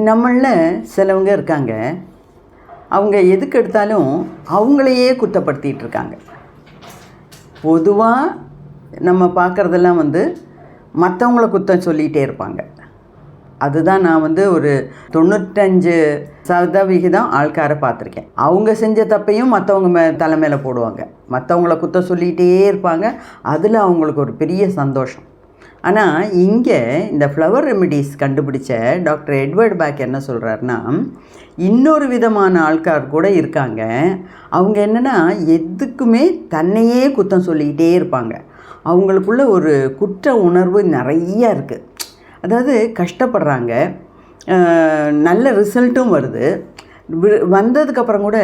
நம்மளில் சிலவங்க இருக்காங்க, அவங்க எதுக்கு எடுத்தாலும் அவங்களையே குற்றப்படுத்திகிட்டு இருக்காங்க. பொதுவாக நம்ம பார்க்குறதெல்லாம் மற்றவங்கள குற்றம் சொல்லிகிட்டே இருப்பாங்க. அதுதான் நான் ஒரு 95% ஆள்காரை பார்த்துருக்கேன். அவங்க செஞ்ச தப்பையும் மற்றவங்க தலைமையில போடுவாங்க. மற்றவங்கள குற்றம் சொல்லிகிட்டே இருப்பாங்க. அதில் அவங்களுக்கு ஒரு பெரிய சந்தோஷம். ஆனால் இங்கே இந்த ஃப்ளவர் ரெமிடிஸ் கண்டுபிடிச்ச டாக்டர் எட்வர்ட் பேக் என்ன சொல்கிறாருன்னா, இன்னொரு விதமான ஆள்கார் கூட இருக்காங்க. அவங்க என்னென்னா எதுக்குமே தன்னையே குற்றம் சொல்லிக்கிட்டே இருப்பாங்க. அவங்களுக்குள்ள ஒரு குற்ற உணர்வு நிறையா இருக்குது. அதாவது கஷ்டப்படுறாங்க, நல்ல ரிசல்ட்டும் வருது. வந்ததுக்கப்புறம் கூட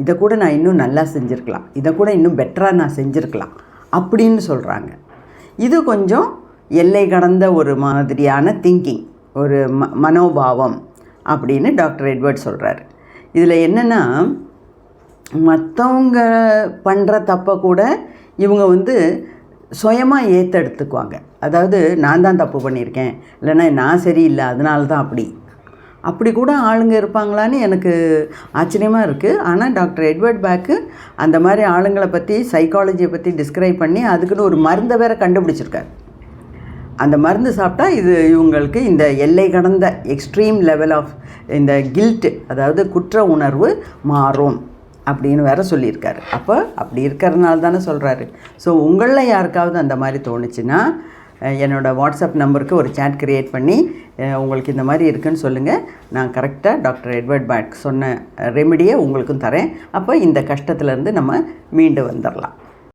இதை கூட நான் இன்னும் நல்லா செஞ்சுருக்கலாம், இதை கூட இன்னும் பெட்டராக நான் செஞ்சுருக்கலாம் அப்படின்னு சொல்கிறாங்க. இது கொஞ்சம் எல்லை கடந்த ஒரு மாதிரியான திங்கிங், ஒரு மனோபாவம் அப்படின்னு டாக்டர் எட்வர்ட் சொல்கிறார். இதில் என்னென்னா, மற்றவங்க பண்ணுற தப்பை கூட இவங்க சுயமாக ஏற்றெடுத்துக்குவாங்க. அதாவது நான் தான் தப்பு பண்ணியிருக்கேன், இல்லைன்னா நான் சரியில்லை அதனால தான் அப்படி கூட ஆளுங்க இருப்பாங்களான்னு எனக்கு ஆச்சரியமாக இருக்குது. ஆனால் டாக்டர் எட்வர்ட் பேக்கு அந்த மாதிரி ஆளுங்களை பற்றி, சைக்காலஜியை பற்றி டிஸ்கிரைப் பண்ணி அதுக்குன்னு ஒரு மருந்தை வேறு கண்டுபிடிச்சிருக்காரு. அந்த மருந்து சாப்பிட்டா இவங்களுக்கு இந்த எல்லை கடந்த எக்ஸ்ட்ரீம் லெவல் ஆஃப் இந்த கில்ட்டு, அதாவது குற்ற உணர்வு மாறும் அப்படின்னு வேறு சொல்லியிருக்காரு. அப்போ அப்படி இருக்கிறதுனால தானே சொல்கிறாரு. ஸோ உங்களில் யாருக்காவது அந்த மாதிரி தோணுச்சுன்னா என்னோடய வாட்ஸ்அப் நம்பருக்கு ஒரு சேட் க்ரியேட் பண்ணி உங்களுக்கு இந்த மாதிரி இருக்குதுன்னு சொல்லுங்கள். நான் கரெக்டாக டாக்டர் எட்வர்ட் பேக் சொன்ன ரெமிடியை உங்களுக்கும் தரேன். அப்போ இந்த கஷ்டத்துலேருந்து நம்ம மீண்டு வந்துடலாம்.